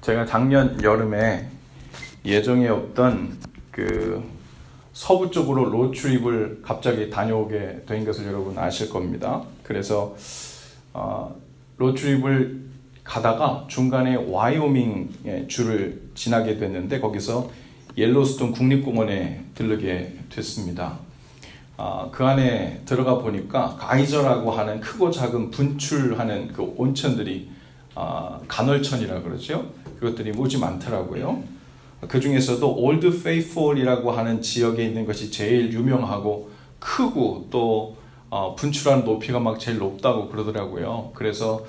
제가 작년 여름에 예정에 없던 그 서부 쪽으로 로드트립을 갑자기 다녀오게 된 것을 여러분 아실 겁니다. 그래서 로드트립을 가다가 중간에 와이오밍의 주를 지나게 됐는데 거기서 옐로스톤 국립공원에 들르게 됐습니다. 그 안에 들어가 보니까 가이저라고 하는 크고 작은 분출하는 그 온천들이 간헐천이라고 그러죠. 그것들이 무지 많더라고요. 그 중에서도 올드 페이스풀이라고 하는 지역에 있는 것이 제일 유명하고 크고 또 분출하는 높이가 막 제일 높다고 그러더라고요. 그래서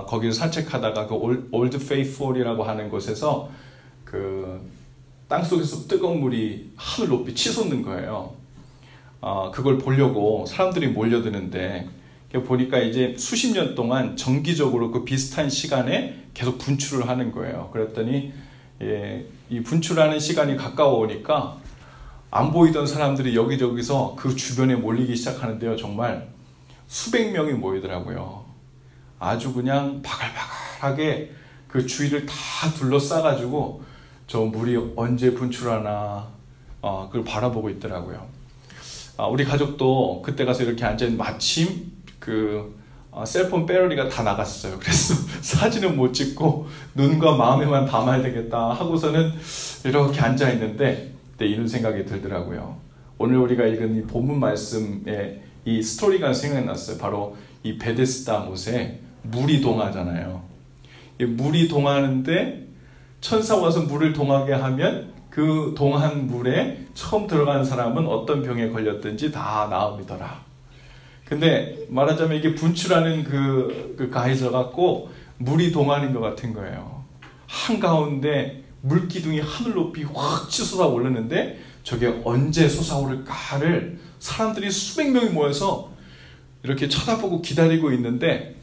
거기를 산책하다가 그 올드 페이스풀이라고 하는 곳에서 그 땅속에서 뜨거운 물이 하늘 높이 치솟는 거예요. 그걸 보려고 사람들이 몰려드는데 보니까 이제 수십 년 동안 정기적으로 그 비슷한 시간에 계속 분출을 하는 거예요. 그랬더니 이 분출하는 시간이 가까워 오니까 안 보이던 사람들이 여기저기서 그 주변에 몰리기 시작하는데요. 정말 수백 명이 모이더라고요. 아주 그냥 바글바글하게 그 주위를 다 둘러싸가지고 저 물이 언제 분출하나 그걸 바라보고 있더라고요. 우리 가족도 그때 가서 이렇게 앉아있는 마침 그 셀폰 배터리가 다 나갔어요. 그래서 사진은 못 찍고 눈과 마음에만 담아야 되겠다 하고서는 이렇게 앉아있는데 그때 이런 생각이 들더라고요. 오늘 우리가 읽은 이 본문 말씀에 이 스토리가 생각났어요. 바로 이 베데스다 못에 물이 동하잖아요. 물이 동하는데 천사가 와서 물을 동하게 하면 그 동한 물에 처음 들어간 사람은 어떤 병에 걸렸든지 다 나음이더라. 근데 말하자면 이게 분출하는 그 가이저가 꼭 물이 동하는 것 같은 거예요. 한가운데 물기둥이 하늘 높이 확 치솟아 오르는데 저게 언제 솟아오를까를 사람들이 수백 명이 모여서 이렇게 쳐다보고 기다리고 있는데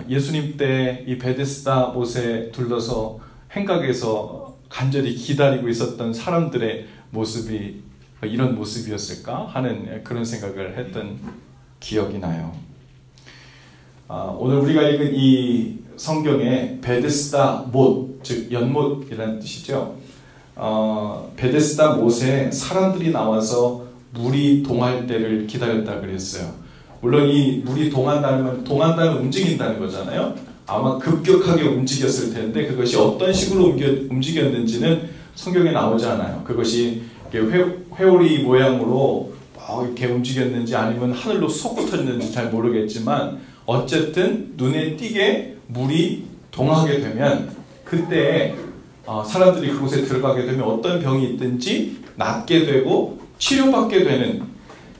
예수님 때 이 베데스다 못에 둘러서 행각에서 간절히 기다리고 있었던 사람들의 모습이 이런 모습이었을까 하는 그런 생각을 했던 기억이 나요. 오늘 우리가 읽은 이 성경에 베데스다 못, 즉 연못이라는 뜻이죠. 베데스다 못에 사람들이 나와서 물이 동할 때를 기다렸다 그랬어요. 물론 이 물이 동한다는 움직인다는 거잖아요. 아마 급격하게 움직였을 텐데 그것이 어떤 식으로 움직였는지는 성경에 나오지 않아요. 그것이 회오리 모양으로 이렇게 움직였는지 아니면 하늘로 솟구쳤는지 잘 모르겠지만 어쨌든 눈에 띄게 물이 동하게 되면 그때 사람들이 그곳에 들어가게 되면 어떤 병이 있든지 낫게 되고 치료받게 되는,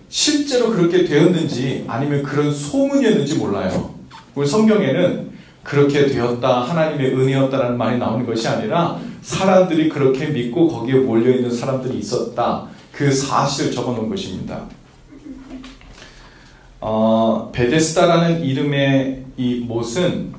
실제로 그렇게 되었는지 아니면 그런 소문이었는지 몰라요. 우리 성경에는 그렇게 되었다, 하나님의 은혜였다라는 말이 나오는 것이 아니라 사람들이 그렇게 믿고 거기에 몰려있는 사람들이 있었다, 그 사실을 적어놓은 것입니다. 베데스다라는 이름의 이 못은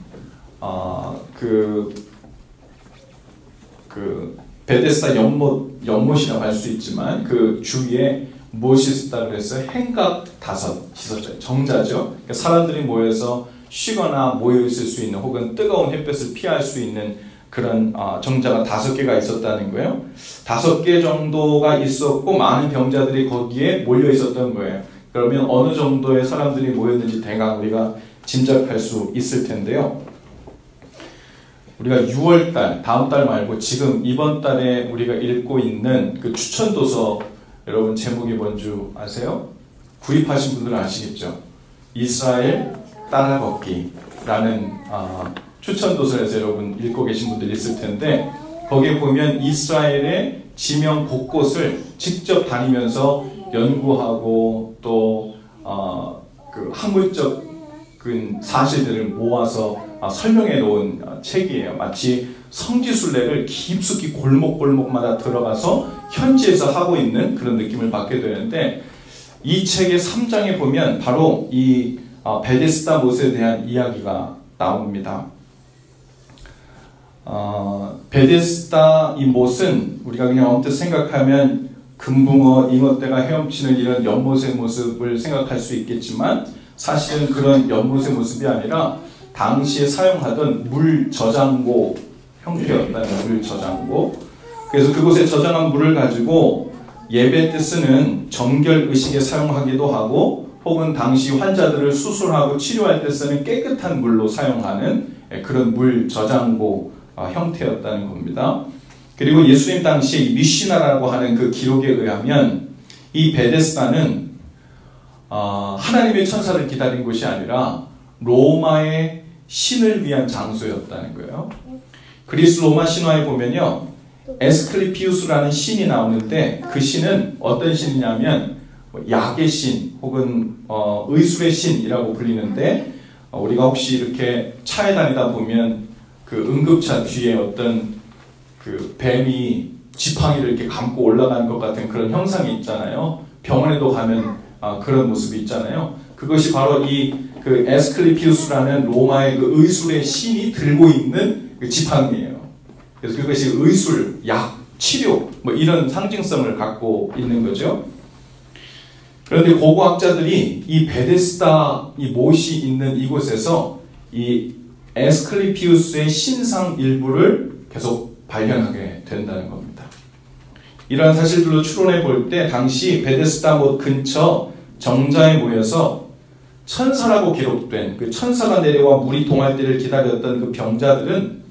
베데스다 연못이라고 할 수 있지만 그 주위에 못이 있었다 그래서 행각 5 있었죠. 정자죠. 그러니까 사람들이 모여서 쉬거나 모여 있을 수 있는 혹은 뜨거운 햇볕을 피할 수 있는 그런 정자가 5개가 있었다는 거예요. 5개 정도가 있었고 많은 병자들이 거기에 몰려 있었던 거예요. 그러면 어느 정도의 사람들이 모였는지 대강 우리가 짐작할 수 있을 텐데요. 우리가 6월달, 다음 달 말고 지금 이번 달에 우리가 읽고 있는 그 추천도서, 여러분 제목이 뭔지 아세요? 구입하신 분들은 아시겠죠? 이스라엘 따라걷기라는 추천도서에서 여러분 읽고 계신 분들이 있을 텐데 거기에 보면 이스라엘의 지명 곳곳을 직접 다니면서 연구하고 또 그 학문적인 사실들을 모아서 설명해 놓은 책이에요. 마치 성지순례를 깊숙이 골목골목마다 들어가서 현지에서 하고 있는 그런 느낌을 받게 되는데 이 책의 3장에 보면 바로 이 베데스다 못에 대한 이야기가 나옵니다. 베데스다 이 못은 우리가 그냥 언뜻 생각하면 금붕어, 잉어떼가 헤엄치는 이런 연못의 모습을 생각할 수 있겠지만 사실은 그런 연못의 모습이 아니라 당시에 사용하던 물 저장고 형태였다는 물 저장고. 그래서 그곳에 저장한 물을 가지고 예배 때 쓰는 정결 의식에 사용하기도 하고, 혹은 당시 환자들을 수술하고 치료할 때 쓰는 깨끗한 물로 사용하는 그런 물 저장고 형태였다는 겁니다. 그리고 예수님 당시 미시나라고 하는 그 기록에 의하면 이 베데스다는 하나님의 천사를 기다린 곳이 아니라 로마의 신을 위한 장소였다는 거예요. 그리스 로마 신화에 보면요, 에스클리피우스라는 신이 나오는데 그 신은 어떤 신이냐면 약의 신 혹은 의술의 신이라고 불리는데, 우리가 혹시 이렇게 차에 다니다 보면 그 응급차 뒤에 어떤 그 뱀이 지팡이를 이렇게 감고 올라가는 것 같은 그런 형상이 있잖아요. 병원에도 가면 그런 모습이 있잖아요. 그것이 바로 이 그 에스클리피우스라는 로마의 그 의술의 신이 들고 있는 그 지팡이예요. 그래서 그것이 의술, 약, 치료 뭐 이런 상징성을 갖고 있는 거죠. 그런데 고고학자들이 이 베데스다 이 못이 있는 이곳에서 이 에스클리피우스의 신상 일부를 계속 발견하게 된다는 겁니다. 이러한 사실들로 추론해 볼 때 당시 베데스다 못 근처 정자에 모여서 천사라고 기록된 그 천사가 내려와 물이 동할 때를 기다렸던 그 병자들은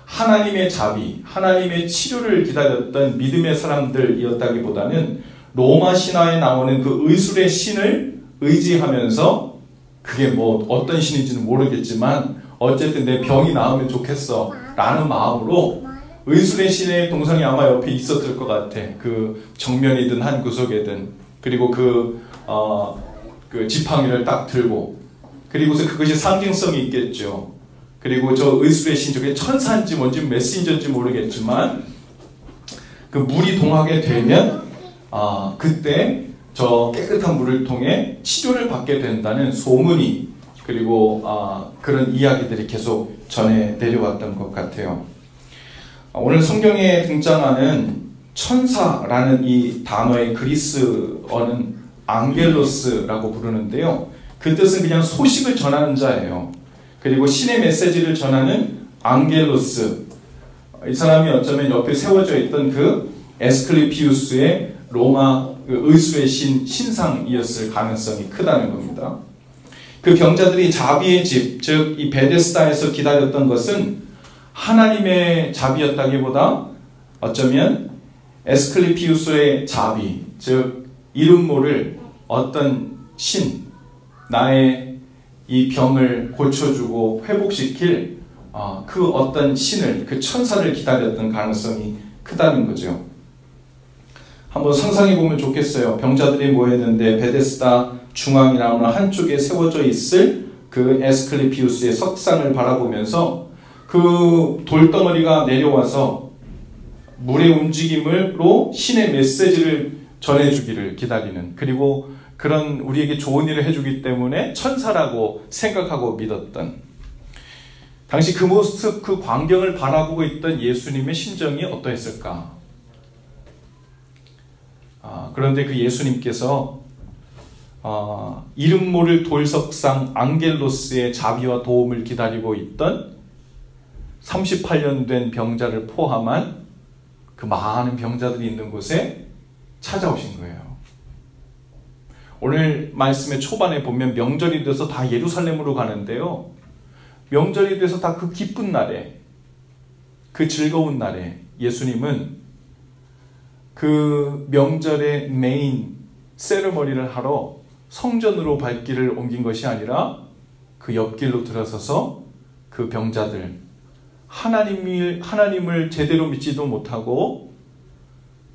하나님의 자비, 하나님의 치료를 기다렸던 믿음의 사람들이었다기보다는 로마 신화에 나오는 그 의술의 신을 의지하면서, 그게 뭐 어떤 신인지는 모르겠지만 어쨌든 내 병이 나으면 좋겠어 라는 마음으로 의술의 신의 동상이 아마 옆에 있었을 것 같아. 그 정면이든 한 구석에든. 그리고 그 지팡이를 딱 들고, 그리고서 그것이 상징성이 있겠죠. 그리고 저 의술의 신, 저게 천사인지 뭔지 메신저인지 모르겠지만 그 물이 동하게 되면 그때 저 깨끗한 물을 통해 치료를 받게 된다는 소문이, 그리고 그런 이야기들이 계속 전해 내려왔던 것 같아요. 오늘 성경에 등장하는 천사라는 이 단어의 그리스어는 앙겔로스라고 부르는데요. 그 뜻은 그냥 소식을 전하는 자예요. 그리고 신의 메시지를 전하는 앙겔로스, 이 사람이 어쩌면 옆에 세워져 있던 그 에스클리피우스의 로마 의술의 신상이었을 가능성이 크다는 겁니다. 그 병자들이 자비의 집, 즉 이 베데스다에서 기다렸던 것은 하나님의 자비였다기보다 어쩌면 에스클리피우스의 자비, 즉 이름 모를 어떤 신, 나의 이 병을 고쳐주고 회복시킬 그 어떤 신을, 그 천사를 기다렸던 가능성이 크다는 거죠. 한번 상상해 보면 좋겠어요. 병자들이 모였는데 베데스다 중앙이나 한쪽에 세워져 있을 그 에스클리피우스의 석상을 바라보면서 그 돌덩어리가 내려와서 물의 움직임으로 신의 메시지를 전해주기를 기다리는, 그리고 그런 우리에게 좋은 일을 해주기 때문에 천사라고 생각하고 믿었던, 당시 그 모습, 그 광경을 바라보고 있던 예수님의 심정이 어떠했을까? 그런데 그 예수님께서 이름 모를 돌석상 앙겔로스의 자비와 도움을 기다리고 있던 38년 된 병자를 포함한 그 많은 병자들이 있는 곳에 찾아오신 거예요. 오늘 말씀의 초반에 보면 명절이 돼서 다 예루살렘으로 가는데요. 명절이 돼서 다 그 기쁜 날에, 그 즐거운 날에 예수님은 그 명절의 메인 세레머니를 하러 성전으로 발길을 옮긴 것이 아니라 그 옆길로 들어서서 그 병자들, 하나님을 제대로 믿지도 못하고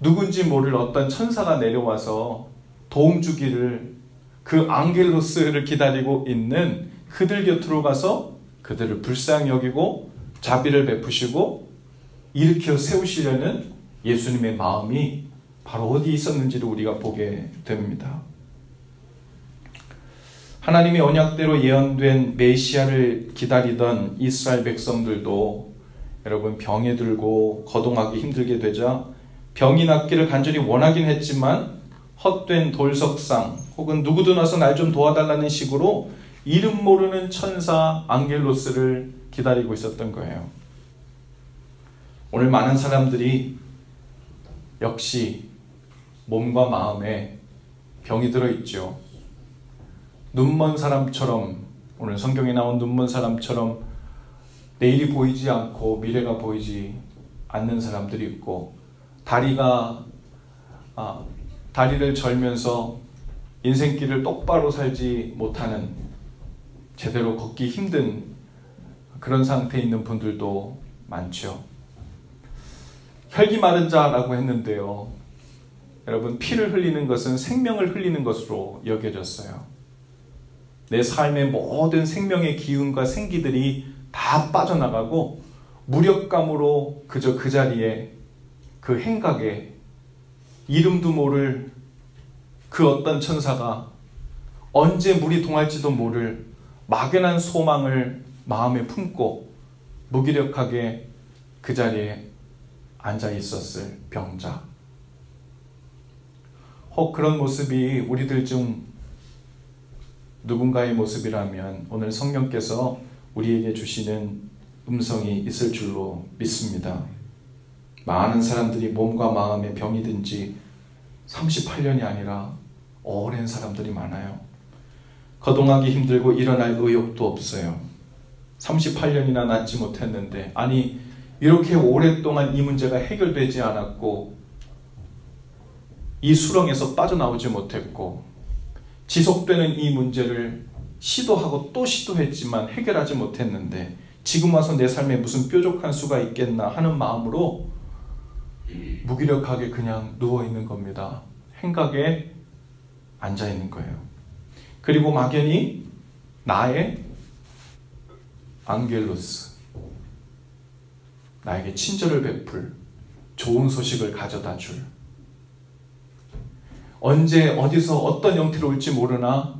누군지 모를 어떤 천사가 내려와서 도움 주기를, 그 앙겔로스를 기다리고 있는 그들 곁으로 가서 그들을 불쌍히 여기고 자비를 베푸시고 일으켜 세우시려는 예수님의 마음이 바로 어디 있었는지를 우리가 보게 됩니다. 하나님의 언약대로 예언된 메시아를 기다리던 이스라엘 백성들도 여러분 병에 들고 거동하기 힘들게 되자 병이 낫기를 간절히 원하긴 했지만 헛된 돌석상 혹은 누구든 와서 날 좀 도와달라는 식으로 이름 모르는 천사 앙겔로스를 기다리고 있었던 거예요. 오늘 많은 사람들이 역시 몸과 마음에 병이 들어있죠. 눈먼 사람처럼, 오늘 성경에 나온 눈먼 사람처럼 내일이 보이지 않고 미래가 보이지 않는 사람들이 있고, 다리를 절면서 인생길을 똑바로 살지 못하는, 제대로 걷기 힘든 그런 상태에 있는 분들도 많죠. 혈기 마른 자라고 했는데요, 여러분, 피를 흘리는 것은 생명을 흘리는 것으로 여겨졌어요. 내 삶의 모든 생명의 기운과 생기들이 다 빠져나가고 무력감으로 그저 그 자리에, 그 행각에 이름도 모를 그 어떤 천사가 언제 물이 동할지도 모를 막연한 소망을 마음에 품고 무기력하게 그 자리에 앉아 있었을 병자. 혹 그런 모습이 우리들 중 누군가의 모습이라면 오늘 성령께서 우리에게 주시는 음성이 있을 줄로 믿습니다. 많은 사람들이 몸과 마음에 병이 든 지 38년이 아니라 오랜 사람들이 많아요. 거동하기 힘들고 일어날 의욕도 없어요. 38년이나 낫지 못했는데, 아니 이렇게 오랫동안 이 문제가 해결되지 않았고 이 수렁에서 빠져나오지 못했고 지속되는 이 문제를 시도하고 또 시도했지만 해결하지 못했는데 지금 와서 내 삶에 무슨 뾰족한 수가 있겠나 하는 마음으로 무기력하게 그냥 누워있는 겁니다. 행각에 앉아있는 거예요. 그리고 막연히 나의 앙겔로스, 나에게 친절을 베풀, 좋은 소식을 가져다 줄, 언제 어디서 어떤 형태로 올지 모르나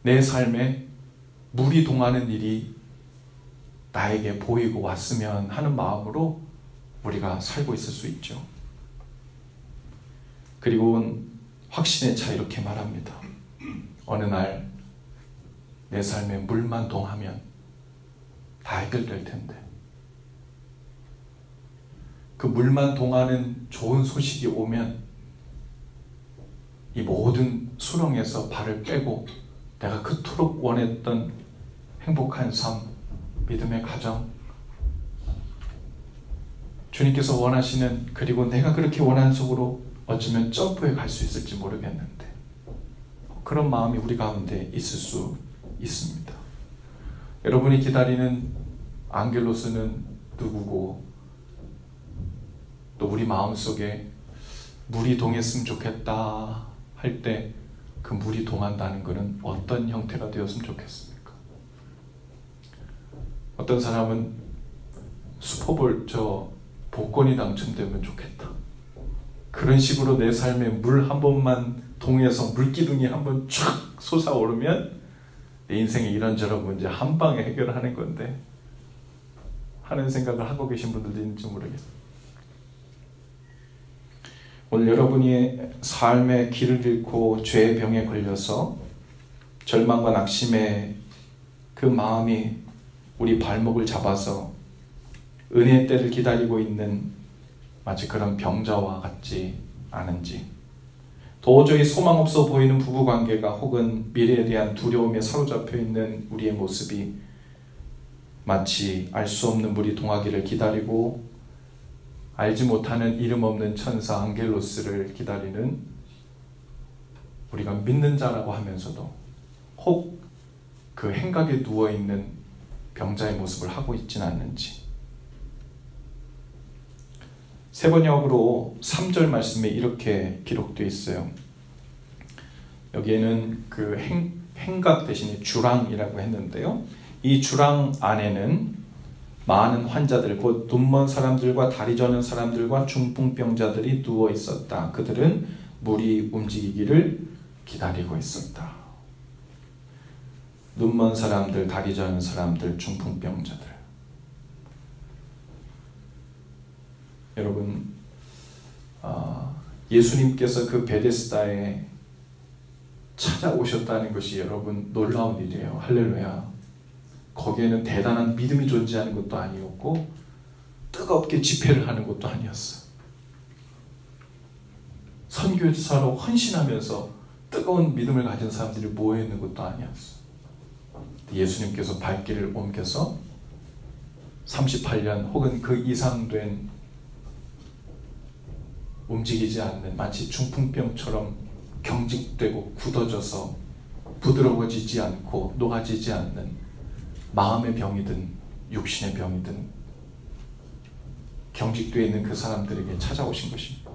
내 삶에 물이 동하는 일이 나에게 보이고 왔으면 하는 마음으로 우리가 살고 있을 수 있죠. 그리고 확신의 차 이렇게 말합니다. 어느 날 내 삶에 물만 동하면 다 해결될 텐데, 그 물만 동하는 좋은 소식이 오면 이 모든 수렁에서 발을 빼고 내가 그토록 원했던 행복한 삶, 믿음의 가정, 주님께서 원하시는, 그리고 내가 그렇게 원하는 속으로 어쩌면 점프해 갈 수 있을지 모르겠는데 그런 마음이 우리 가운데 있을 수 있습니다. 여러분이 기다리는 앙겔로스는 누구고, 또 우리 마음속에 물이 동했으면 좋겠다 할 때 그 물이 동한다는 것은 어떤 형태가 되었으면 좋겠습니까? 어떤 사람은 슈퍼볼 복권이 당첨되면 좋겠다, 그런 식으로 내 삶에 물 한 번만 동해서 물기둥이 한 번 촥 솟아오르면 내 인생의 이런저런 문제 한 방에 해결하는 건데 하는 생각을 하고 계신 분들도 있는지 모르겠어요. 오늘 여러분이 삶의 길을 잃고 죄의 병에 걸려서 절망과 낙심의 그 마음이 우리 발목을 잡아서 은혜의 때를 기다리고 있는 마치 그런 병자와 같지 않은지, 도저히 소망 없어 보이는 부부관계가 혹은 미래에 대한 두려움에 사로잡혀 있는 우리의 모습이 마치 알 수 없는 물이 동하기를 기다리고 알지 못하는 이름 없는 천사 앙겔로스를 기다리는 우리가 믿는 자라고 하면서도 혹 그 행각에 누워있는 병자의 모습을 하고 있지는 않는지. 세번역으로 3절 말씀에 이렇게 기록되어 있어요. 여기에는 그 행각 대신에 주랑이라고 했는데요, 이 주랑 안에는 많은 환자들, 곧 눈먼 사람들과 다리 저는 사람들과 중풍병자들이 누워 있었다. 그들은 물이 움직이기를 기다리고 있었다. 눈먼 사람들, 다리 저는 사람들, 중풍병자들. 여러분, 예수님께서 그 베데스다에 찾아오셨다는 것이 여러분 놀라운 일이에요. 할렐루야. 거기에는 대단한 믿음이 존재하는 것도 아니었고 뜨겁게 집회를 하는 것도 아니었어. 선교사로 헌신하면서 뜨거운 믿음을 가진 사람들이 모여있는 것도 아니었어. 예수님께서 발길을 옮겨서 38년 혹은 그 이상 된 움직이지 않는, 마치 중풍병처럼 경직되고 굳어져서 부드러워지지 않고 녹아지지 않는 마음의 병이든 육신의 병이든 경직되어 있는 그 사람들에게 찾아오신 것입니다.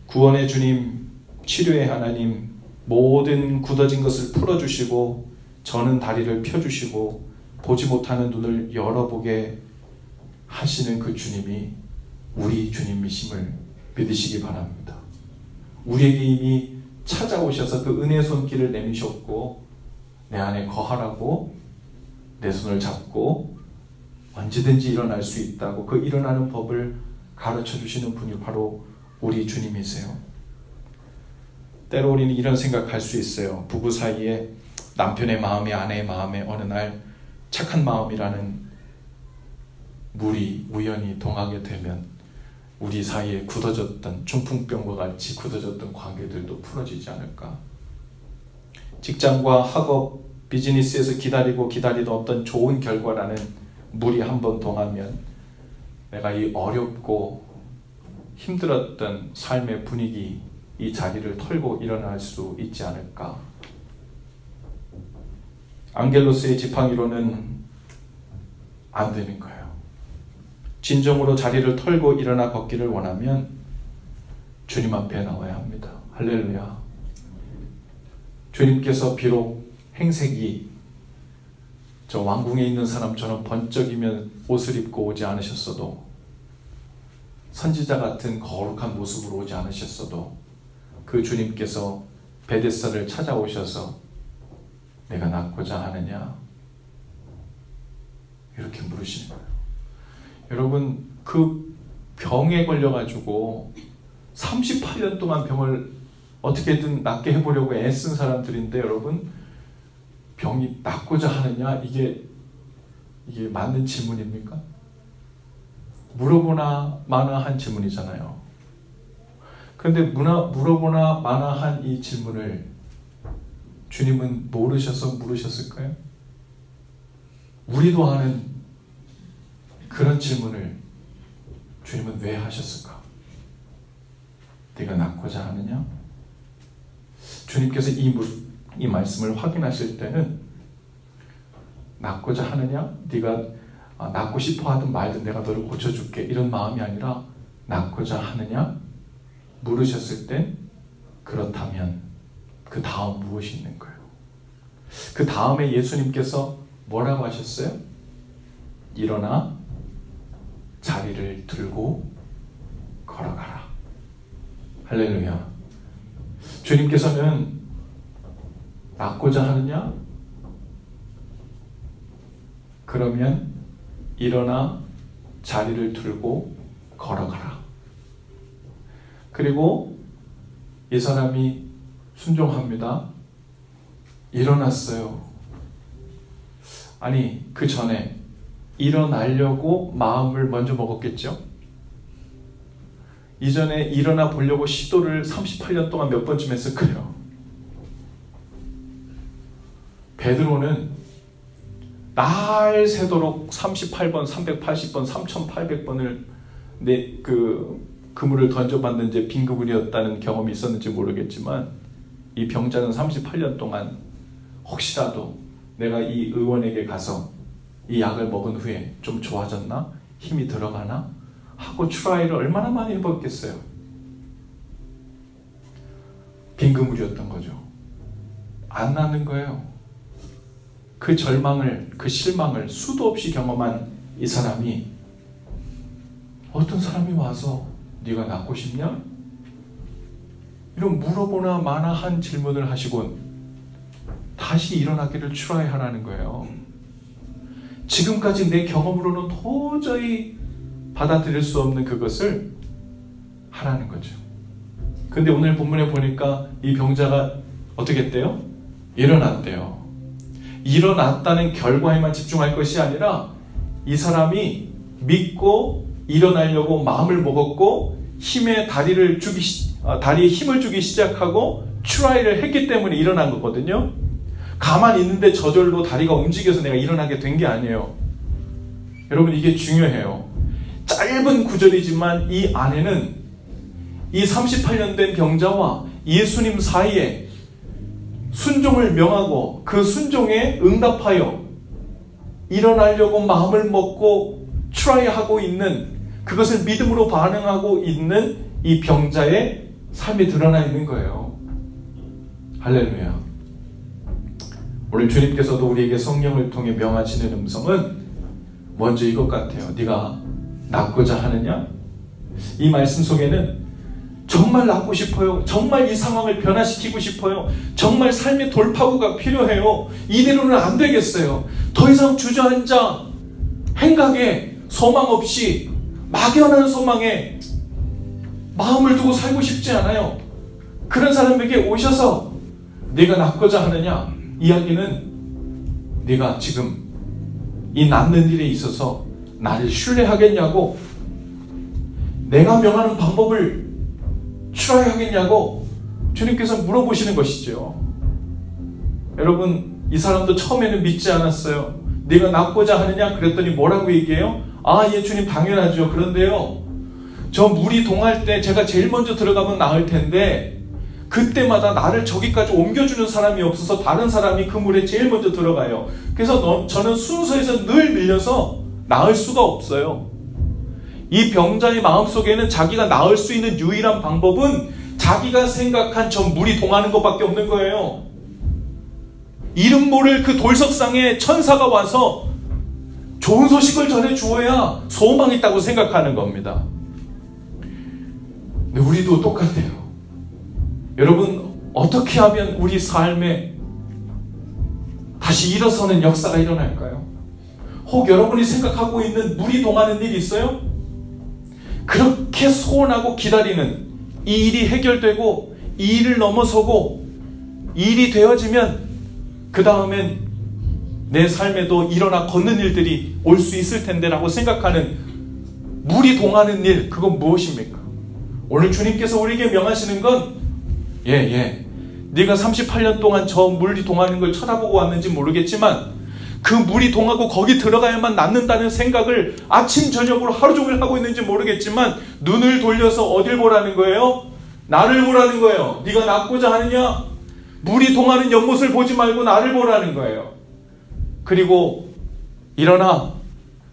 구원의 주님, 치료의 하나님, 모든 굳어진 것을 풀어주시고 저는 다리를 펴주시고 보지 못하는 눈을 열어보게 하시는 그 주님이 우리 주님이심을 믿으시기 바랍니다. 우리에게 이미 찾아오셔서 그 은혜의 손길을 내미셨고 내 안에 거하라고 내 손을 잡고 언제든지 일어날 수 있다고 그 일어나는 법을 가르쳐 주시는 분이 바로 우리 주님이세요. 때로 우리는 이런 생각할 수 있어요. 부부 사이에 남편의 마음이 아내의 마음에 어느 날 착한 마음이라는 물이 우연히 동하게 되면 우리 사이에 굳어졌던 중풍병과 같이 굳어졌던 관계들도 풀어지지 않을까. 직장과 학업, 비즈니스에서 기다리던 어떤 좋은 결과라는 물이 한번 동하면 내가 이 어렵고 힘들었던 삶의 분위기, 이 자리를 털고 일어날 수 있지 않을까. 앙겔로스의 지팡이로는 안 되는 거예요. 진정으로 자리를 털고 일어나 걷기를 원하면 주님 앞에 나와야 합니다. 할렐루야. 주님께서 비록 행색이 저 왕궁에 있는 사람처럼 번쩍이면 옷을 입고 오지 않으셨어도, 선지자 같은 거룩한 모습으로 오지 않으셨어도 그 주님께서 베데스다를 찾아오셔서 내가 낫고자 하느냐 이렇게 물으시는 거예요. 여러분, 그 병에 걸려가지고 38년 동안 병을 어떻게든 낫게 해보려고 애쓴 사람들인데, 여러분, 병이 낫고자 하느냐, 이게 맞는 질문입니까? 물어보나 마나한 질문이잖아요. 그런데 물어보나 마나한 이 질문을 주님은 모르셔서 물으셨을까요? 우리도 하는 그런 질문을 주님은 왜 하셨을까? 네가 낫고자 하느냐? 주님께서 이 말씀을 확인하실 때는 낫고자 하느냐? 네가 낫고 싶어 하든 말든 내가 너를 고쳐줄게, 이런 마음이 아니라 낫고자 하느냐? 물으셨을 때 그렇다면 그 다음 무엇이 있는 거예요? 그 다음에 예수님께서 뭐라고 하셨어요? 일어나 자리를 들고 걸어가라. 할렐루야. 주님께서는 낫고자 하느냐? 그러면 일어나 자리를 들고 걸어가라. 그리고 이 사람이 순종합니다. 일어났어요. 아니, 그 전에 일어나려고 마음을 먼저 먹었겠죠? 이전에 일어나 보려고 시도를 38년 동안 몇 번쯤 했을까요? 베드로는 날 새도록 38번, 380번, 3800번을 그물을 던져봤는지 빈 그물이었다는 경험이 있었는지 모르겠지만, 이 병자는 38년 동안 혹시라도 내가 이 의원에게 가서 이 약을 먹은 후에 좀 좋아졌나? 힘이 들어가나? 하고 트라이를 얼마나 많이 해봤겠어요. 빈 그물이었던 거죠. 안 나는 거예요. 그 절망을, 그 실망을 수도 없이 경험한 이 사람이, 어떤 사람이 와서 네가 낫고 싶냐? 이런 물어보나 마나한 질문을 하시곤 다시 일어나기를 트라이하라는 거예요. 지금까지 내 경험으로는 도저히 받아들일 수 없는 그것을 하라는 거죠. 근데 오늘 본문에 보니까 이 병자가 어떻게 했대요? 일어났대요. 일어났다는 결과에만 집중할 것이 아니라 이 사람이 믿고 일어나려고 마음을 먹었고 다리에 힘을 주기 시작하고 트라이를 했기 때문에 일어난 거거든요. 가만히 있는데 저절로 다리가 움직여서 내가 일어나게 된 게 아니에요. 여러분, 이게 중요해요. 짧은 구절이지만 이 안에는 이 38년 된 병자와 예수님 사이에 순종을 명하고 그 순종에 응답하여 일어나려고 마음을 먹고 트라이하고 있는, 그것을 믿음으로 반응하고 있는 이 병자의 삶이 드러나 있는 거예요. 할렐루야. 오늘 주님께서도 우리에게 성령을 통해 명하시는 음성은 먼저 이것 같아요. 네가 낫고자 하느냐? 이 말씀 속에는 정말 낫고 싶어요. 정말 이 상황을 변화시키고 싶어요. 정말 삶의 돌파구가 필요해요. 이대로는 안 되겠어요. 더 이상 주저앉아 행각에 소망 없이 막연한 소망에 마음을 두고 살고 싶지 않아요. 그런 사람에게 오셔서 네가 낫고자 하느냐? 이야기는 네가 지금 이 낫는 일에 있어서 나를 신뢰하겠냐고, 내가 명하는 방법을 트라이하겠냐고 주님께서 물어보시는 것이죠. 여러분, 이 사람도 처음에는 믿지 않았어요. 네가 낫고자 하느냐? 그랬더니 뭐라고 얘기해요? 예, 주님, 당연하죠. 그런데요, 저 물이 동할 때 제가 제일 먼저 들어가면 나을 텐데 그때마다 나를 저기까지 옮겨주는 사람이 없어서 다른 사람이 그 물에 제일 먼저 들어가요. 그래서 저는 순서에서 늘 밀려서 나을 수가 없어요. 이 병자의 마음속에는 자기가 나을 수 있는 유일한 방법은 자기가 생각한 저 물이 동하는 것밖에 없는 거예요. 이름 모를 그 돌석상에 천사가 와서 좋은 소식을 전해주어야 소망이 있다고 생각하는 겁니다. 근데 우리도 똑같아요. 여러분, 어떻게 하면 우리 삶에 다시 일어서는 역사가 일어날까요? 혹 여러분이 생각하고 있는 물이 동하는 일이 있어요? 그렇게 소원하고 기다리는 이 일이 해결되고 이 일을 넘어서고 이 일이 되어지면 그 다음엔 내 삶에도 일어나 걷는 일들이 올 수 있을 텐데 라고 생각하는 물이 동하는 일, 그건 무엇입니까? 오늘 주님께서 우리에게 명하시는 건 네가 38년 동안 저 물이 동하는 걸 쳐다보고 왔는지 모르겠지만 그 물이 동하고 거기 들어가야만 낫는다는 생각을 아침 저녁으로 하루 종일 하고 있는지 모르겠지만 눈을 돌려서 어딜 보라는 거예요? 나를 보라는 거예요. 네가 낫고자 하느냐? 물이 동하는 연못을 보지 말고 나를 보라는 거예요. 그리고 일어나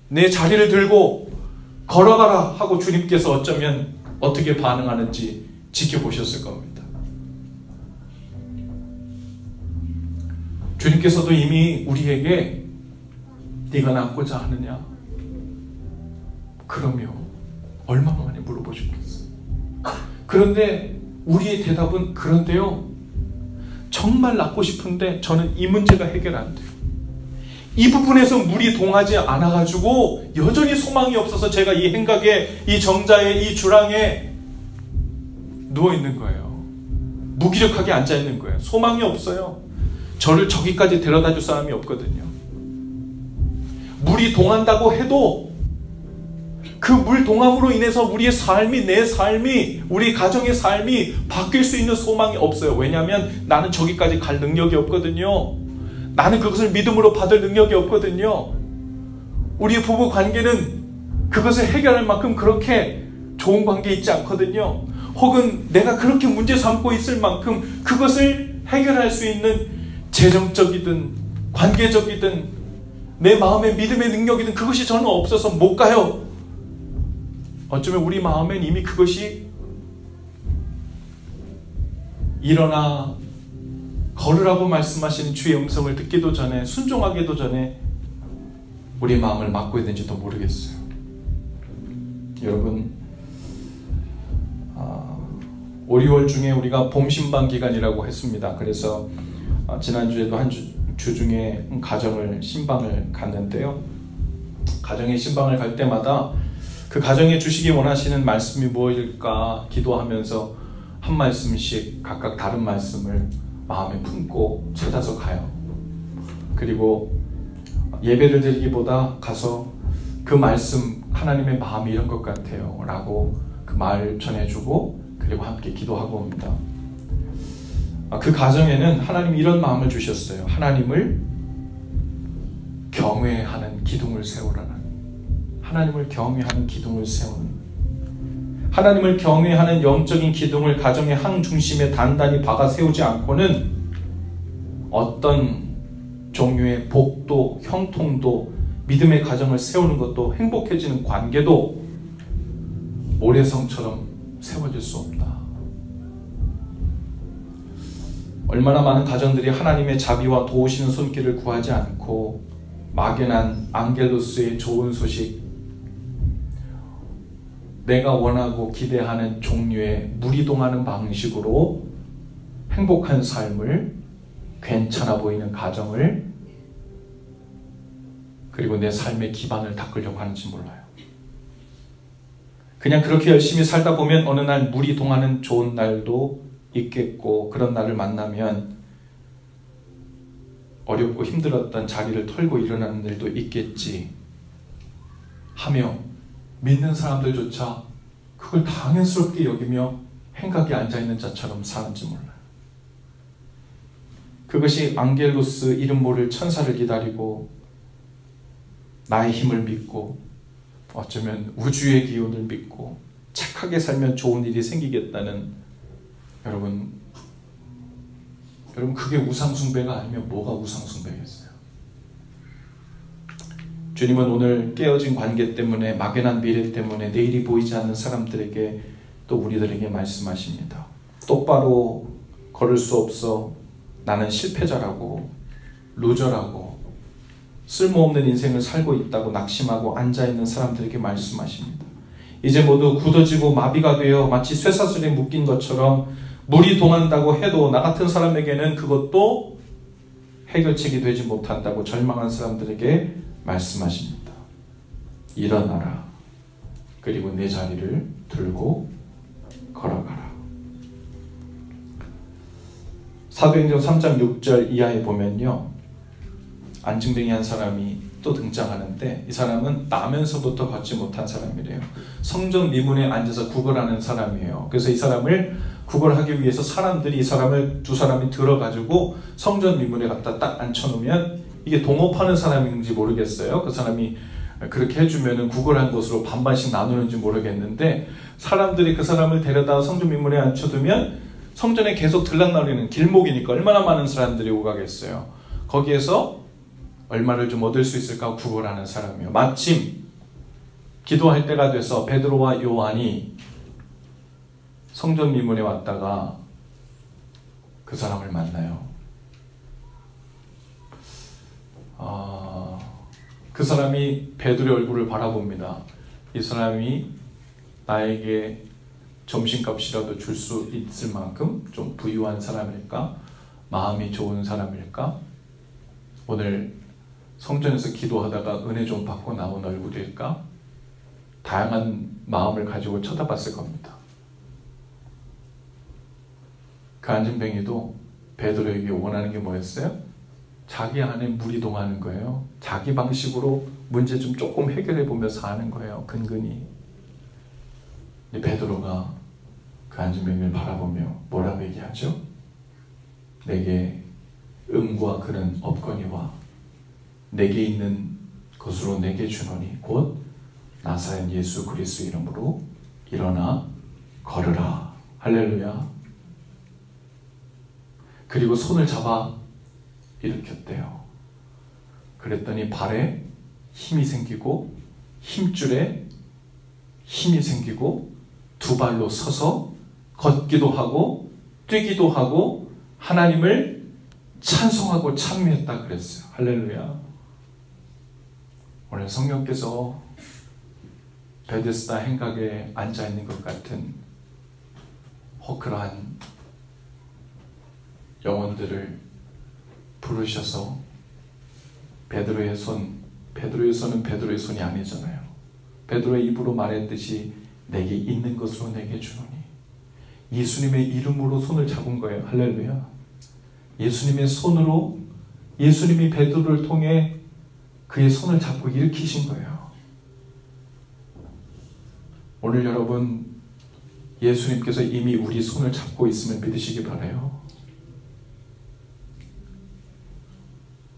내 자리를 들고 걸어가라 하고 주님께서 어쩌면 어떻게 반응하는지 지켜보셨을 겁니다. 주님께서도 이미 우리에게 네가 낫고자 하느냐? 그럼요. 얼마나 많이 물어보셨겠어요. 그런데 우리의 대답은 그런데요, 정말 낫고 싶은데 저는 이 문제가 해결 안 돼요. 이 부분에서 물이 동하지 않아가지고 여전히 소망이 없어서 제가 이 행각에, 이 정자에, 이 주랑에 누워있는 거예요. 무기력하게 앉아있는 거예요. 소망이 없어요. 저를 저기까지 데려다 줄 사람이 없거든요. 물이 동한다고 해도 그 물 동함으로 인해서 우리의 삶이, 내 삶이, 우리 가정의 삶이 바뀔 수 있는 소망이 없어요. 왜냐하면 나는 저기까지 갈 능력이 없거든요. 나는 그것을 믿음으로 받을 능력이 없거든요. 우리의 부부 관계는 그것을 해결할 만큼 그렇게 좋은 관계 있지 않거든요. 혹은 내가 그렇게 문제 삼고 있을 만큼 그것을 해결할 수 있는 재정적이든 관계적이든 내 마음의 믿음의 능력이든 그것이 저는 없어서 못 가요. 어쩌면 우리 마음엔 이미 그것이 일어나 걸으라고 말씀하시는 주의 음성을 듣기도 전에, 순종하기도 전에 우리 마음을 막고 있는지도 모르겠어요. 여러분, 5, 6월 중에 우리가 봄 신방 기간이라고 했습니다. 그래서 지난주에도 한 주 중에 가정을 신방을 갔는데요. 가정의 신방을 갈 때마다 그 가정에 주시기 원하시는 말씀이 무엇일까 기도하면서 한 말씀씩 각각 다른 말씀을 마음에 품고 찾아서 가요. 그리고 예배를 드리기보다 가서 그 말씀 하나님의 마음이 이런 것 같아요 라고 그 말을 전해주고 그리고 함께 기도하고 옵니다. 그 가정에는 하나님이 이런 마음을 주셨어요. 하나님을 경외하는 기둥을 세우라는, 하나님을 경외하는 기둥을 세우는, 하나님을 경외하는 영적인 기둥을 가정의 한 중심에 단단히 박아 세우지 않고는 어떤 종류의 복도, 형통도, 믿음의 가정을 세우는 것도, 행복해지는 관계도 모래성처럼 세워질 수 없다. 얼마나 많은 가정들이 하나님의 자비와 도우시는 손길을 구하지 않고 막연한 앙겔로스의 좋은 소식, 내가 원하고 기대하는 종류의 무리동하는 방식으로 행복한 삶을, 괜찮아 보이는 가정을, 그리고 내 삶의 기반을 닦으려고 하는지 몰라요. 그냥 그렇게 열심히 살다 보면 어느 날 무리동하는 좋은 날도 있겠고, 그런 날을 만나면 어렵고 힘들었던 자리를 털고 일어나는 일도 있겠지 하며 믿는 사람들조차 그걸 당연스럽게 여기며 행각에 앉아있는 자처럼 사는지 몰라요. 그것이 앙겔로스 이름 모를 천사를 기다리고 나의 힘을 믿고 어쩌면 우주의 기운을 믿고 착하게 살면 좋은 일이 생기겠다는, 여러분 그게 우상숭배가 아니면 뭐가 우상숭배겠어요? 주님은 오늘 깨어진 관계 때문에, 막연한 미래 때문에 내일이 보이지 않는 사람들에게, 또 우리들에게 말씀하십니다. 똑바로 걸을 수 없어 나는 실패자라고, 루저라고, 쓸모없는 인생을 살고 있다고 낙심하고 앉아있는 사람들에게 말씀하십니다. 이제 모두 굳어지고 마비가 되어 마치 쇠사슬에 묶인 것처럼 물이 동한다고 해도 나 같은 사람에게는 그것도 해결책이 되지 못한다고 절망한 사람들에게 말씀하십니다. 일어나라. 그리고 내 자리를 들고 걸어가라. 사도행전 3장 6절 이하에 보면요, 안증뱅이 한 사람이 또 등장하는데, 이 사람은 나면서부터 걷지 못한 사람이래요. 성전 미문에 앉아서 구걸하는 사람이에요. 그래서 이 사람을 구걸하기 위해서 사람들이 이 사람을, 두 사람이 들어가지고 성전 미문에 갖다 딱 앉혀놓으면, 이게 동업하는 사람인지 모르겠어요. 그 사람이 그렇게 해주면 구걸한 것으로 반반씩 나누는지 모르겠는데, 사람들이 그 사람을 데려다 성전 미문에 앉혀두면 성전에 계속 들락날리는 길목이니까 얼마나 많은 사람들이 오가겠어요. 거기에서 얼마를 좀 얻을 수 있을까 구걸하는 사람이에요. 마침 기도할 때가 돼서 베드로와 요한이 성전 미문에 왔다가 그 사람을 만나요. 그 사람이 베드로의 얼굴을 바라봅니다. 이 사람이 나에게 점심값이라도 줄 수 있을 만큼 좀 부유한 사람일까? 마음이 좋은 사람일까? 오늘 성전에서 기도하다가 은혜 좀 받고 나온 얼굴일까? 다양한 마음을 가지고 쳐다봤을 겁니다. 그 안진뱅이도 베드로에게 원하는 게 뭐였어요? 자기 안에 물이 동하는 거예요. 자기 방식으로 문제 좀 조금 해결해 보면서 사는 거예요. 근근히. 베드로가 그 안진뱅이를 바라보며 뭐라고 얘기하죠? 내게 음과 그는 없거니와 내게 있는 것으로 내게 주노니 곧 나사렛 예수 그리스도 이름으로 일어나 걸으라. 할렐루야. 그리고 손을 잡아 일으켰대요. 그랬더니 발에 힘이 생기고 힘줄에 힘이 생기고 두 발로 서서 걷기도 하고 뛰기도 하고 하나님을 찬송하고 찬미했다 그랬어요. 할렐루야. 오늘 성령께서 베데스다 행각에 앉아있는 것 같은 허클한 영혼들을 부르셔서 베드로의 손은 베드로의 손이 아니잖아요. 베드로의 입으로 말했듯이 내게 있는 것으로 내게 주노니, 예수님의 이름으로 손을 잡은 거예요. 할렐루야. 예수님의 손으로, 예수님이 베드로를 통해 그의 손을 잡고 일으키신 거예요. 오늘 여러분 예수님께서 이미 우리 손을 잡고 있음을 믿으시기 바라요.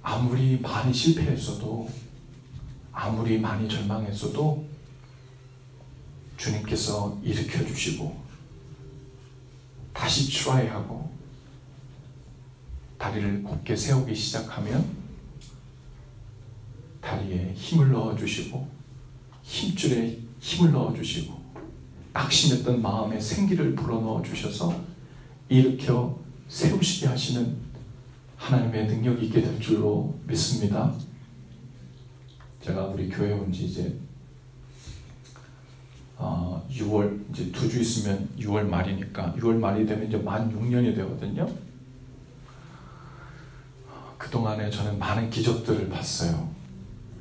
아무리 많이 실패했어도, 아무리 많이 절망했어도 주님께서 일으켜 주시고 다시 트라이하고 다리를 곧게 세우기 시작하면 다리에 힘을 넣어주시고 힘줄에 힘을 넣어주시고 낙심했던 마음에 생기를 불어넣어 주셔서 일으켜 세우시게 하시는 하나님의 능력이 있게 될 줄로 믿습니다. 제가 우리 교회 온 지 이제 6월, 이제 2주 있으면 6월 말이니까 6월 말이 되면 이제 만 6년이 되거든요. 그동안에 저는 많은 기적들을 봤어요.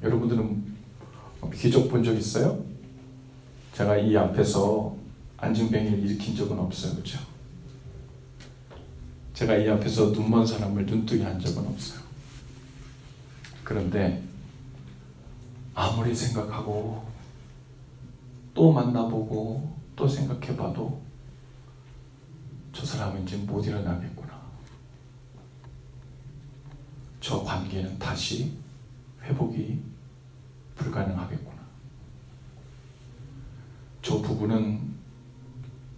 여러분들은 기적 본 적 있어요? 제가 이 앞에서 안진뱅이를 일으킨 적은 없어요. 그렇죠? 제가 이 앞에서 눈먼 사람을 눈뜨게 한 적은 없어요. 그런데 아무리 생각하고 또 만나보고 또 생각해봐도 저 사람은 이제 못 일어나겠구나. 저 관계는 다시 회복이 불가능하겠구나. 저 부부는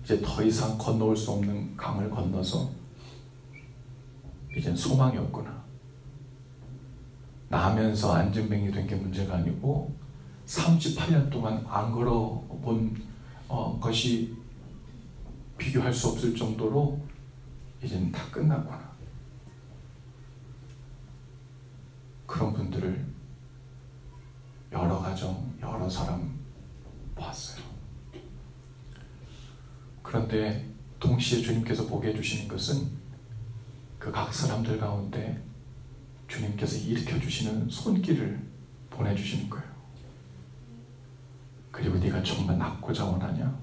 이제 더 이상 건너올 수 없는 강을 건너서 이젠 소망이 없구나. 나면서 안진뱅이 된 게 문제가 아니고 38년 동안 안 걸어본 것이 비교할 수 없을 정도로 이젠 다 끝났구나. 그런 분들을 여러 가정, 여러 사람 봤어요. 그런데 동시에 주님께서 보게 해주시는 것은 그 각 사람들 가운데 주님께서 일으켜 주시는 손길을 보내주시는 거예요. 그리고 네가 정말 낫고자 원하냐?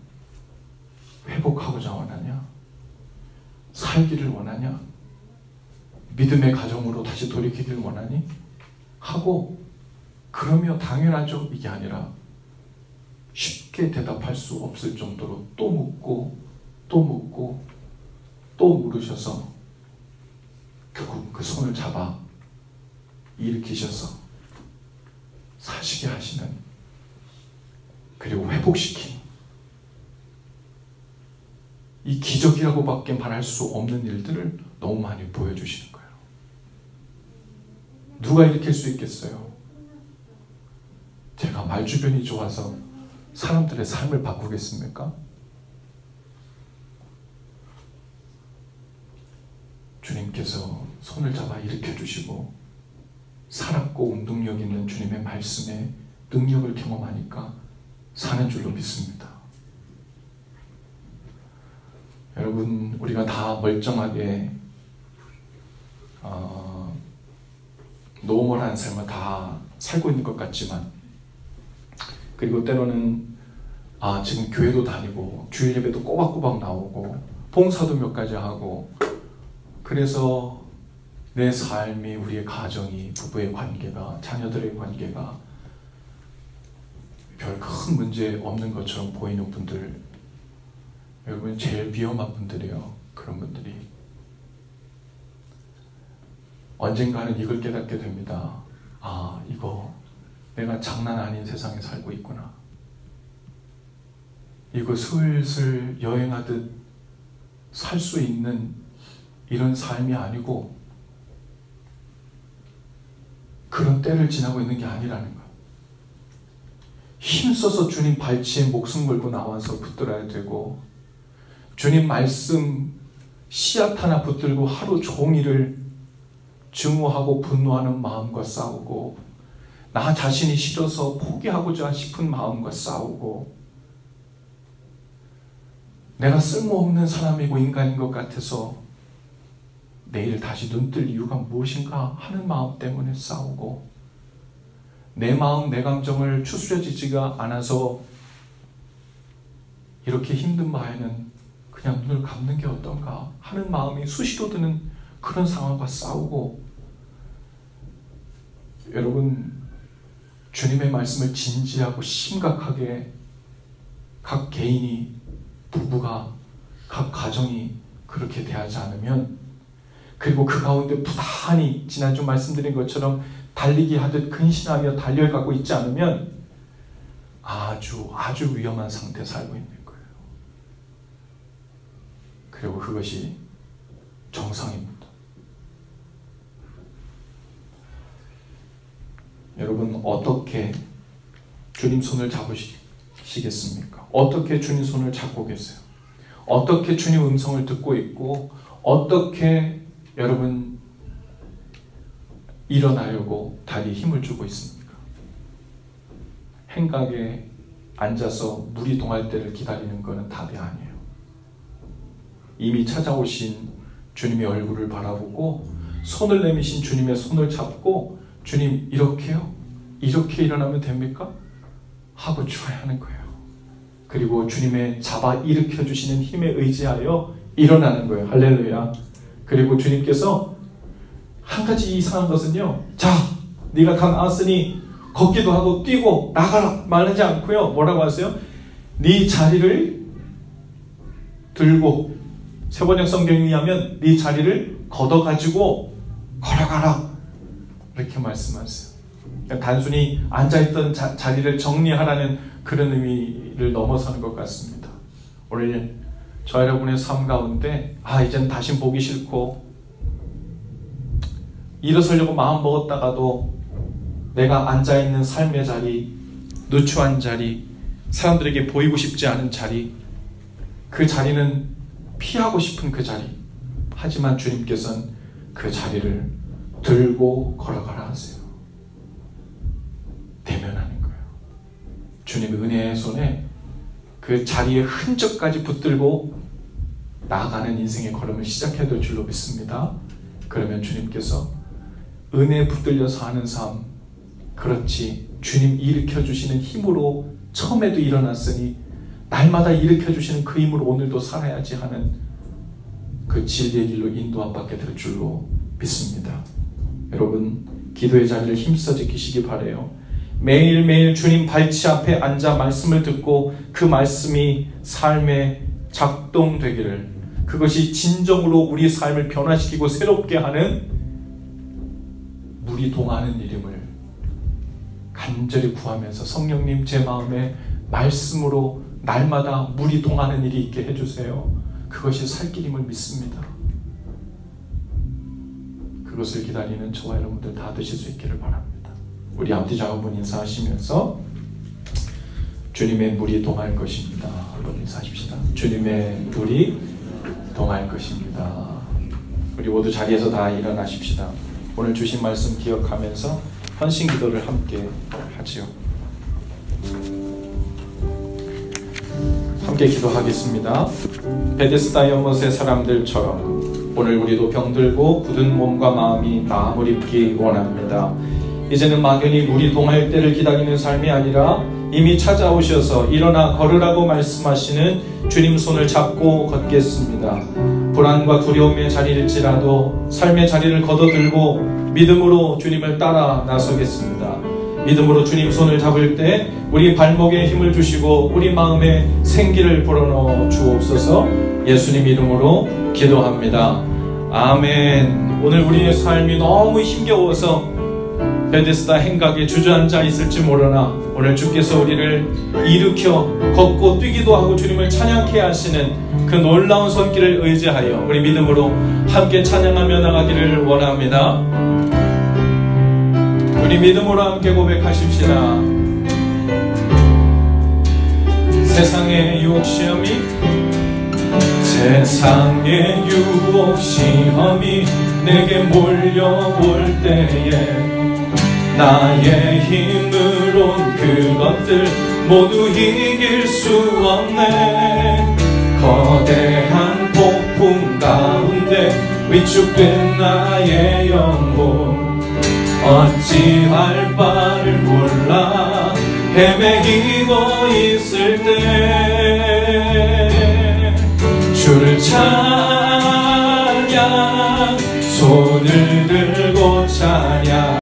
회복하고자 원하냐? 살기를 원하냐? 믿음의 가정으로 다시 돌이키기를 원하니? 하고 그러며 당연하죠 이게 아니라 쉽게 대답할 수 없을 정도로 또 묻고 또 묻고 또 물으셔서 결국 그 손을 잡아 일으키셔서 사시게 하시는, 그리고 회복시키는, 이 기적이라고밖에 말할 수 없는 일들을 너무 많이 보여주시는 거예요. 누가 일으킬 수 있겠어요? 제가 말주변이 좋아서 사람들의 삶을 바꾸겠습니까? 주님께서 손을 잡아 일으켜 주시고 살았고 운동력 있는 주님의 말씀에 능력을 경험하니까 사는 줄로 믿습니다. 여러분, 우리가 다 멀쩡하게 노멀한 삶을 다 살고 있는 것 같지만, 그리고 때로는 지금 교회도 다니고 주일 예배도 꼬박꼬박 나오고 봉사도 몇 가지 하고, 그래서 내 삶이, 우리의 가정이, 부부의 관계가, 자녀들의 관계가 별 큰 문제 없는 것처럼 보이는 분들, 여러분 제일 위험한 분들이에요. 그런 분들이 언젠가는 이걸 깨닫게 됩니다. 이거 내가 장난 아닌 세상에 살고 있구나. 이거 슬슬 여행하듯 살 수 있는 이런 삶이 아니고 그런 때를 지나고 있는 게 아니라는 거예요. 힘써서 주님 발치에 목숨 걸고 나와서 붙들어야 되고, 주님 말씀 씨앗 하나 붙들고 하루 종일을 증오하고 분노하는 마음과 싸우고, 나 자신이 싫어서 포기하고자 싶은 마음과 싸우고, 내가 쓸모없는 사람이고 인간인 것 같아서 내일 다시 눈뜰 이유가 무엇인가 하는 마음 때문에 싸우고, 내 마음, 내 감정을 추스려지지가 않아서 이렇게 힘든 바에는 그냥 눈을 감는 게 어떤가 하는 마음이 수시로 드는 그런 상황과 싸우고, 여러분, 주님의 말씀을 진지하고 심각하게 각 개인이, 부부가, 각 가정이 그렇게 대하지 않으면, 그리고 그 가운데 부단히 지난주 말씀드린 것처럼 달리기 하듯 근신하며 달려가고 있지 않으면 아주 위험한 상태에 살고 있는 거예요. 그리고 그것이 정상입니다. 여러분, 어떻게 주님 손을 잡으시겠습니까? 어떻게 주님 손을 잡고 계세요? 어떻게 주님 음성을 듣고 있고, 어떻게 여러분 일어나려고 다리에 힘을 주고 있습니까? 행각에 앉아서 물이 동할 때를 기다리는 것은 답이 아니에요. 이미 찾아오신 주님의 얼굴을 바라보고 손을 내미신 주님의 손을 잡고, 주님 이렇게요? 이렇게 일어나면 됩니까? 하고 주어야 하는 거예요. 그리고 주님의 잡아 일으켜 주시는 힘에 의지하여 일어나는 거예요. 할렐루야. 그리고 주님께서 한 가지 이상한 것은요, 자, 네가 다 나았으니 걷기도 하고 뛰고 나가라 말하지 않고요, 뭐라고 하세요? 네 자리를 들고, 세번역 성경에 의하면 네 자리를 걷어가지고 걸어가라, 이렇게 말씀하세요. 단순히 앉아있던 자리를 정리하라는 그런 의미를 넘어서는 것 같습니다. 오늘 저 여러분의 삶 가운데 이젠 다시 보기 싫고 일어서려고 마음 먹었다가도 내가 앉아있는 삶의 자리, 누추한 자리, 사람들에게 보이고 싶지 않은 자리, 그 자리는 피하고 싶은 그 자리, 하지만 주님께서는 그 자리를 들고 걸어가라 하세요. 대면하는 거예요. 주님의 은혜의 손에 그 자리의 흔적까지 붙들고 나아가는 인생의 걸음을 시작해야 될 줄로 믿습니다. 그러면 주님께서 은혜에 붙들려서 하는 삶, 그렇지, 주님 일으켜주시는 힘으로 처음에도 일어났으니 날마다 일으켜주시는 그 힘으로 오늘도 살아야지 하는 그 진리의 길로 인도함받게 될 줄로 믿습니다. 여러분, 기도의 자리를 힘써 지키시기 바라요. 매일매일 주님 발치 앞에 앉아 말씀을 듣고 그 말씀이 삶에 작동되기를, 그것이 진정으로 우리 삶을 변화시키고 새롭게 하는 물이 동하는 이름을 간절히 구하면서, 성령님 제 마음에 말씀으로 날마다 물이 동하는 일이 있게 해주세요. 그것이 살 길임을 믿습니다. 그것을 기다리는 저와 여러분들 다 되실 수 있기를 바랍니다. 우리 앞뒤 장로분 인사하시면서 주님의 물이 동할 것입니다. 한번 인사하십시다. 주님의 물이 동할 것입니다. 우리 모두 자리에서 다 일어나십시다. 오늘 주신 말씀 기억하면서 헌신 기도를 함께 하지요. 함께 기도하겠습니다. 베데스다 연못의 사람들처럼 오늘 우리도 병들고 굳은 몸과 마음이 마음을 입기 원합니다. 이제는 막연히 물이 동할 때를 기다리는 삶이 아니라 이미 찾아오셔서 일어나 걸으라고 말씀하시는 주님 손을 잡고 걷겠습니다. 불안과 두려움의 자리일지라도 삶의 자리를 걷어들고 믿음으로 주님을 따라 나서겠습니다. 믿음으로 주님 손을 잡을 때 우리 발목에 힘을 주시고 우리 마음에 생기를 불어넣어 주옵소서. 예수님 이름으로 기도합니다. 아멘. 오늘 우리의 삶이 너무 힘겨워서 베데스다 행각에 주저앉아 있을지 모르나 오늘 주께서 우리를 일으켜 걷고 뛰기도 하고 주님을 찬양케 하시는 그 놀라운 손길을 의지하여 우리 믿음으로 함께 찬양하며 나가기를 원합니다. 우리 믿음으로 함께 고백하십시다. 세상의 유혹 시험이 내게 몰려올 때에 나의 힘으론 그것들 모두 이길 수 없네. 거대한 폭풍 가운데 위축된 나의 영혼 어찌할 바를 몰라 헤매이고 있을 때 주를 찬양, 손을 들고 찬양.